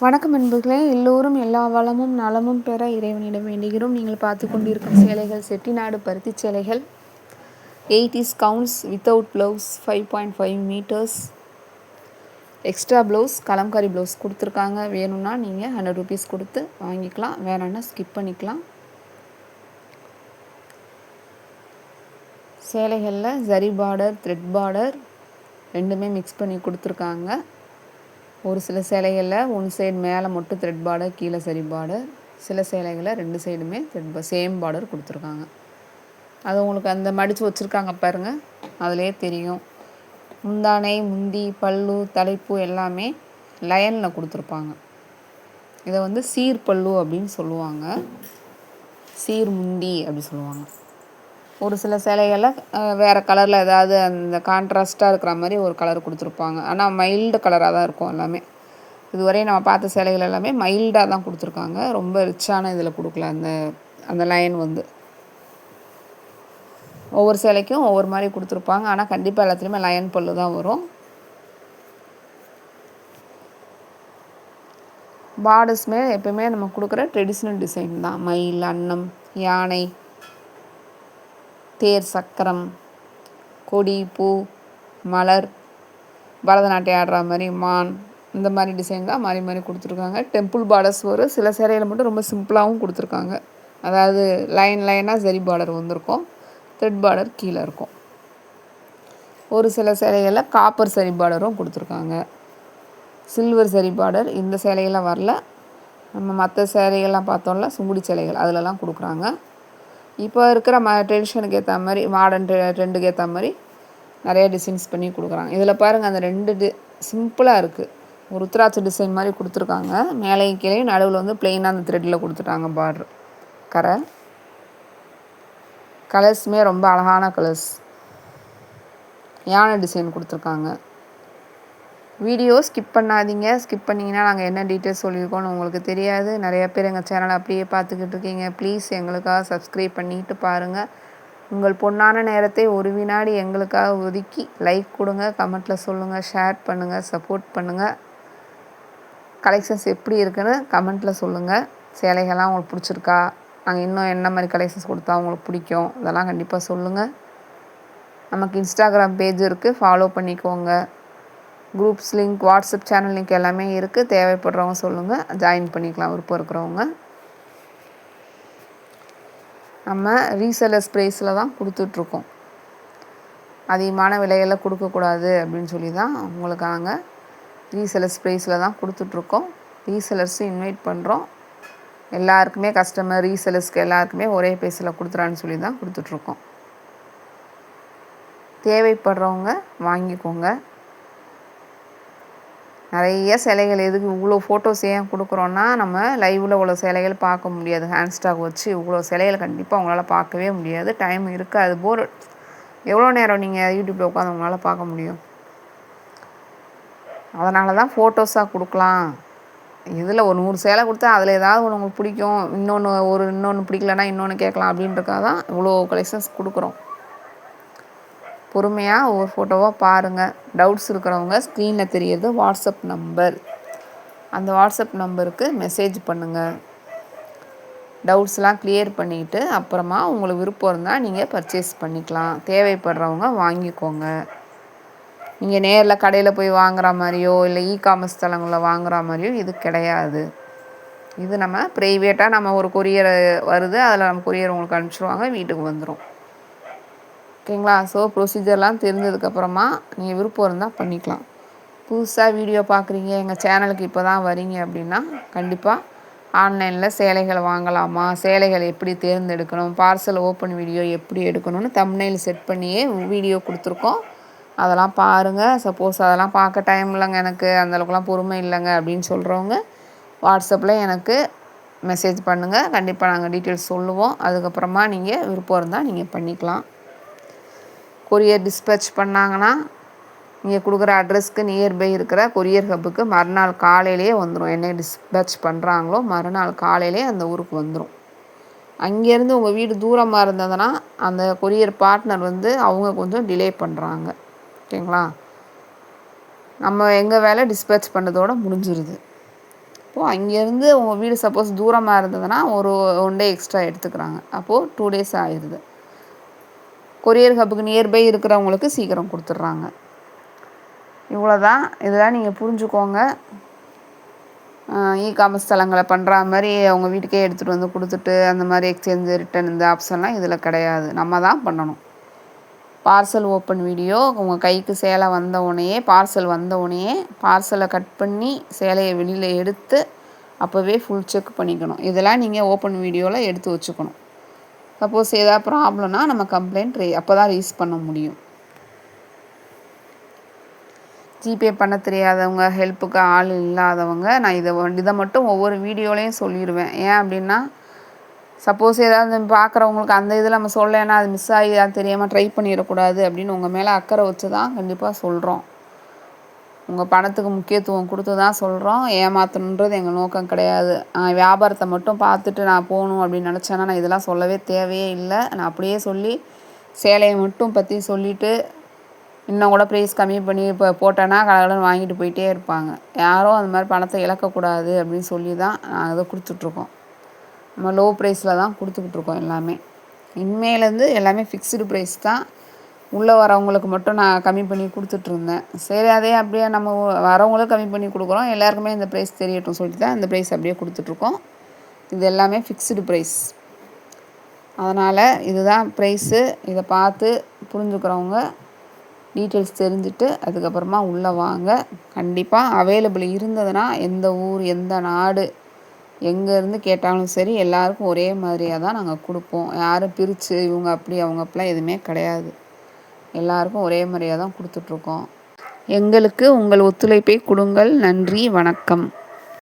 வணக்கம் நண்பர்களே, எல்லோரும் எல்லா வளமும் நலமும் பெற இறைவனிடம் வேண்டுகிறோம். நீங்கள் பார்த்து கொண்டிருக்கும் சேலைகள் செட்டிநாடு பருத்தி சேலைகள். 80s counts without blouse 5.5 metres. Extra blouse Kalamkari blouse கொடுத்துருக்காங்க. வேணும்னா நீங்கள் 100 ரூபீஸ் கொடுத்து வாங்கிக்கலாம், வேணும்னா ஸ்கிப் பண்ணிக்கலாம். சேலைகளில் ஜரி பார்டர், த்ரெட் பார்டர் ரெண்டுமே மிக்ஸ் பண்ணி கொடுத்துருக்காங்க. ஒரு சில சேலைகளில் ஒன் சைடு மேலே மட்டும் த்ரெட் பார்டர், கீழே சரி பார்டர். சில சேலைகளில் ரெண்டு சைடுமே சேம் பார்டர் கொடுத்துருக்காங்க. அது உங்களுக்கு அந்த மடித்து வச்சுருக்காங்க பாருங்கள், அதிலே தெரியும். முந்தானை, முந்தி, பல்லு, தலைப்பு எல்லாமே லயனில் கொடுத்துருப்பாங்க. இதை சீர் பல்லு அப்படின்னு சொல்லுவாங்க, சீர் முந்தி அப்படி சொல்லுவாங்க. ஒரு சில சேலைகளில் வேறு கலரில் ஏதாவது அந்த கான்ட்ராஸ்ட்டாக இருக்கிற மாதிரி ஒரு கலர் கொடுத்துருப்பாங்க. ஆனால் மைல்டு கலராக தான் இருக்கும் எல்லாமே. இதுவரையும் நம்ம பார்த்த சேலைகள் எல்லாமே மைல்டாக தான் கொடுத்துருக்காங்க. ரொம்ப ரிச்சான இதில் கொடுக்கல. அந்த லைன் ஒவ்வொரு சேலைக்கும் ஒவ்வொரு மாதிரி கொடுத்துருப்பாங்க. ஆனால் கண்டிப்பாக எல்லாத்துலேயுமே லயன் பல்லு தான் வரும். பார்டர்ஸ்மே எப்போயுமே நம்ம கொடுக்குற ட்ரெடிஷ்னல் டிசைன் தான். மயில், அன்னம், யானை, தேர், சக்கரம், கொடி, பூ, மலர், பரதநாட்டியம் ஆடுற மாதிரி மான், இந்த மாதிரி டிசைன் தான் மாறி மாறி கொடுத்துருக்காங்க. டெம்பிள் பார்டர்ஸ் வரும். சில சேலையில் மட்டும் ரொம்ப சிம்பிளாகவும் கொடுத்துருக்காங்க. அதாவது லைனாக ஜரி பார்டர் வந்திருக்கும், த்ரெட் பார்டர் கீழே இருக்கும். ஒரு சில சேலைகளில் காப்பர் சரி பார்டரும் கொடுத்துருக்காங்க. சில்வர் சரி பார்டர் இந்த சேலைகள்லாம் வரல. நம்ம மற்ற சேலைகள்லாம் பார்த்தோம்ல, சுங்குடி சேலைகள் அதிலலாம் கொடுக்குறாங்க. இப்போ இருக்கிற ட்ரெடிஷனுக்கு ஏற்ற மாதிரி, மாடர்ன் ட்ரெண்டுக்கு ஏற்ற மாதிரி நிறைய டிசைன்ஸ் பண்ணி கொடுக்குறாங்க. இதில் பாருங்கள், அந்த ரெண்டு சிம்பிளாக இருக்குது. ஒரு ருத்ராட்ச டிசைன் மாதிரி கொடுத்துருக்காங்க. மேலேயும் கீழே நடுவில் பிளெயினாக அந்த த்ரெட்டில் கொடுத்துட்டாங்க பார்டர். கலர்ஸுமே ரொம்ப அழகான கலர்ஸ். யானை டிசைன் கொடுத்துருக்காங்க. வீடியோ ஸ்கிப் பண்ணாதீங்க. ஸ்கிப் பண்ணிங்கன்னா நாங்கள் என்ன டீட்டெயில்ஸ் சொல்லியிருக்கோன்னு உங்களுக்கு தெரியாது. நிறைய பேர் எங்கள் சேனலை அப்படியே பார்த்துக்கிட்டு இருக்கீங்க. ப்ளீஸ் எங்களுக்காக சப்ஸ்கிரைப் பண்ணிட்டு பாருங்கள். உங்கள் பொன்னான நேரத்தை ஒரு வினாடி எங்களுக்காக ஒதுக்கி லைக் கொடுங்க, கமெண்ட்டில் சொல்லுங்கள், ஷேர் பண்ணுங்கள், சப்போர்ட் பண்ணுங்கள். கலெக்ஷன்ஸ் எப்படி இருக்குன்னு கமெண்ட்டில் சொல்லுங்கள். சேலைகள்லாம் உங்களுக்கு பிடிச்சிருக்கா, நாங்கள் இன்னும் என்ன மாதிரி கலெக்ஷன்ஸ் கொடுத்தா உங்களுக்கு பிடிக்கும், இதெல்லாம் கண்டிப்பாக சொல்லுங்கள். நமக்கு இன்ஸ்டாகிராம் பேஜ் இருக்குது, ஃபாலோ பண்ணிக்கோங்க. Groups link, WhatsApp channel link எல்லாமே இருக்குது. தேவைப்படுறவங்க சொல்லுங்கள், ஜாயின் பண்ணிக்கலாம் விருப்பம் இருக்கிறவங்க. நம்ம ரீசெல்லர்ஸ் ப்ரைஸில் தான் கொடுத்துட்ருக்கோம். அதிகமான விலையில் கொடுக்கக்கூடாது அப்படின்னு சொல்லி தான் உங்களுக்கு நாங்கள் ரீசெல்லர்ஸ் ப்ரைஸில் தான் கொடுத்துட்ருக்கோம். ரீசெல்லர்ஸும் இன்வைட் பண்ணுறோம். எல்லாருக்குமே கஸ்டமர், ரீசெல்லர்ஸ்க்கு எல்லாருக்குமே ஒரே ப்ரைஸில் கொடுத்துறான்னு சொல்லி தான் கொடுத்துட்ருக்கோம். தேவைப்படுறவங்க வாங்கிக்கோங்க. நிறைய சேலைகள் எதுக்கு இவ்வளோ ஃபோட்டோஸ் ஏன் கொடுக்குறோன்னா, நம்ம லைவில் இவ்வளோ சேலைகள் பார்க்க முடியாது. ஹேண்ட் ஸ்டாக் வச்சு இவ்வளோ சேலைகளை கண்டிப்பாக உங்களால் பார்க்கவே முடியாது. டைம் இருக்காது. எவ்வளோ நேரம் நீங்கள் யூடியூப்பில் உட்காந்து உங்களால் பார்க்க முடியும்? அதனால தான் ஃபோட்டோஸாக கொடுக்கலாம். இதில் ஒரு 100 சேலை கொடுத்தா அதில் ஏதாவது ஒன்று உங்களுக்கு பிடிக்கும், இன்னொன்று பிடிக்கலன்னா இன்னொன்று கேட்கலாம் அப்படின்றக்காக தான் இவ்வளோ கலெக்ஷன்ஸ் கொடுக்குறோம். பொறுமையாக ஒவ்வொரு ஃபோட்டோவாக பாருங்கள். டவுட்ஸ் இருக்கிறவங்க ஸ்க்ரீனில் தெரியுது வாட்ஸ்அப் நம்பர், அந்த வாட்ஸ்அப் நம்பருக்கு மெசேஜ் பண்ணுங்கள். டவுட்ஸ்லாம் கிளியர் பண்ணிவிட்டு அப்புறமா உங்களுக்கு விருப்பம் இருந்தால் நீங்கள் பர்ச்சேஸ் பண்ணிக்கலாம். தேவைப்படுறவங்க வாங்கிக்கோங்க. நீங்கள் நேரில் கடையில் போய் வாங்குகிற மாதிரியோ இல்லை இ-காமர்ஸ் தளங்களில் வாங்குகிற மாதிரியோ இது கிடையாது. இது நம்ம ப்ரைவேட்டாக நம்ம ஒரு கொரியர் வருது, அதில் நம்ம கொரியர் உங்களுக்கு அனுப்பிச்சிடுவாங்க, வீட்டுக்கு வந்துடும். ஓகேங்களா? ஸோ ப்ரொசீஜர்லாம் தெரிஞ்சதுக்கப்புறமா நீங்கள் விருப்பம் இருந்தால் பண்ணிக்கலாம். புதுசாக வீடியோ பார்க்குறீங்க, எங்கள் சேனலுக்கு இப்போ தான் வரீங்க அப்படின்னா கண்டிப்பாக ஆன்லைனில் சேலைகள் வாங்கலாமா, சேலைகள் எப்படி தேர்ந்தெடுக்கணும், பார்சல் ஓப்பன் வீடியோ எப்படி எடுக்கணும்னு தம்ப்நெயில் செட் பண்ணியே வீடியோ கொடுத்துருக்கோம். அதெல்லாம் பாருங்கள். சப்போஸ் அதெல்லாம் பார்க்க டைம் இல்லைங்க, எனக்கு அந்தளவுக்குலாம் பொறுமை இல்லைங்க அப்படின்னு சொல்கிறவங்க வாட்ஸ்அப்பில் எனக்கு மெசேஜ் பண்ணுங்கள். கண்டிப்பாக நாங்கள் டீட்டெயில்ஸ் சொல்லுவோம். அதுக்கப்புறமா நீங்கள் விருப்பம் இருந்தால் நீங்கள் பண்ணிக்கலாம். கொரியர் டிஸ்பேச் பண்ணாங்கன்னா நீங்கள் கொடுக்குற அட்ரஸ்க்கு நியர்பை இருக்கிற கொரியர் ஹப்புக்கு மறுநாள் காலையிலே வந்துடும். என்ன டிஸ்பேச் பண்ணுறாங்களோ மறுநாள் காலையிலே அந்த ஊருக்கு வந்துடும். அங்கேருந்து உங்கள் வீடு தூரமாக இருந்ததுன்னா அந்த கொரியர் பார்ட்னர் அவங்க கொஞ்சம் டிலே பண்ணுறாங்க. ஓகேங்களா? நம்ம எங்கள் வேலை டிஸ்பேச் பண்ணதோடு முடிஞ்சிருது. அப்போது அங்கேருந்து உங்கள் வீடு சப்போஸ் தூரமாக இருந்ததுன்னா ஒரு 1 டே எக்ஸ்ட்ரா எடுத்துக்கிறாங்க. அப்போது 2 டேஸ் ஆயிடுது. கொரியர் ஹப்புக்கு நியர்பை இருக்கிறவங்களுக்கு சீக்கிரம் கொடுத்துட்றாங்க. இவ்வளோதான். இதெல்லாம் நீங்கள் புரிஞ்சுக்கோங்க. காமர்ஸ் தளங்களை பண்ணுற மாதிரி அவங்க வீட்டுக்கே எடுத்துகிட்டு வந்து கொடுத்துட்டு அந்த மாதிரி எக்ஸ்சேஞ்சு ரிட்டன் இந்த ஆப்ஷன்லாம் இதில் கிடையாது. நம்ம தான் பண்ணணும். பார்சல் ஓப்பன் வீடியோ உங்கள் கைக்கு சேலை வந்த உடனேயே பார்சலை கட் பண்ணி சேலையை வெளியில் எடுத்து அப்போவே ஃபுல் செக் பண்ணிக்கணும். இதெல்லாம் நீங்கள் ஓப்பன் வீடியோவில் எடுத்து வச்சுக்கணும். சப்போஸ் ஏதாவது ப்ராப்ளம்னா நம்ம கம்ப்ளைண்ட் அப்போ தான் ரைஸ் பண்ண முடியும். ஜிபே பண்ண தெரியாதவங்க, ஹெல்ப்புக்கு ஆள் இல்லாதவங்க நான் இதை மட்டும் ஒவ்வொரு வீடியோலையும் சொல்லிடுவேன். ஏன் அப்படின்னா சப்போஸ் ஏதாவது பார்க்குறவங்களுக்கு அந்த இதில் நம்ம சொல்லலைன்னா அது மிஸ் ஆகி அது தெரியாமல் ட்ரை பண்ணிடக்கூடாது அப்படின்னு உங்கள் மேலே அக்கறை வச்சு தான் கண்டிப்பாக சொல்கிறோம். உங்கள் பணத்துக்கு முக்கியத்துவம் கொடுத்து தான் சொல்கிறோம். ஏமாற்றணுன்றது எங்கள் நோக்கம் கிடையாது. வியாபாரத்தை மட்டும் பார்த்துட்டு நான் போகணும் அப்படின்னு நினச்சேன்னா நான் இதெல்லாம் சொல்லவே தேவையே இல்லை. நான் அப்படியே சொல்லி சேலையை மட்டும் பற்றி சொல்லிவிட்டு இன்னும் கூட ப்ரைஸ் கம்மி பண்ணி இப்போ போட்டேன்னா கடகடன்னு வாங்கிட்டு போயிட்டே இருப்பாங்க. யாரும் அந்த மாதிரி பணத்தை இழக்கக்கூடாது அப்படின்னு சொல்லி தான் நாங்கள் இதை கொடுத்துட்ருக்கோம். நம்ம லோ ப்ரைஸில் தான் கொடுத்துக்கிட்ருக்கோம் எல்லாமே. இனிமேலேருந்து எல்லாமே ஃபிக்ஸ்டு ப்ரைஸ் தான். உள்ளே வரவங்களுக்கு மட்டும் நான் கம்மி பண்ணி கொடுத்துட்ருந்தேன். சரி அதே அப்படியே நம்ம வரவங்களும் கம்மி பண்ணி கொடுக்குறோம். எல்லாருக்குமே இந்த ப்ரைஸ் தெரியட்டும் சொல்லிட்டு தான் இந்த ப்ரைஸ் அப்படியே கொடுத்துட்ருக்கோம். இது எல்லாமே ஃபிக்ஸ்டு ப்ரைஸ். அதனால் இதுதான் ப்ரைஸு. இதை பார்த்து புரிஞ்சுக்கிறவங்க டீட்டெயில்ஸ் தெரிஞ்சுட்டு அதுக்கப்புறமா உள்ளே வாங்க. கண்டிப்பாக அவைலபிள் இருந்ததுன்னா எந்த ஊர் எந்த நாடு எங்கேருந்து கேட்டாலும் சரி எல்லாருக்கும் ஒரே மாதிரியாக தான் நாங்கள் கொடுப்போம். யாரும் பிரித்து இவங்க அப்படி அவங்க அப்படிலாம் எதுவுமே கிடையாது. எல்லாருக்கும் ஒரே மாதிரியாக தான் கொடுத்துட்ருக்கோம். எங்களுக்கு உங்கள் ஒத்துழைப்பை கொடுங்கள். நன்றி, வணக்கம்.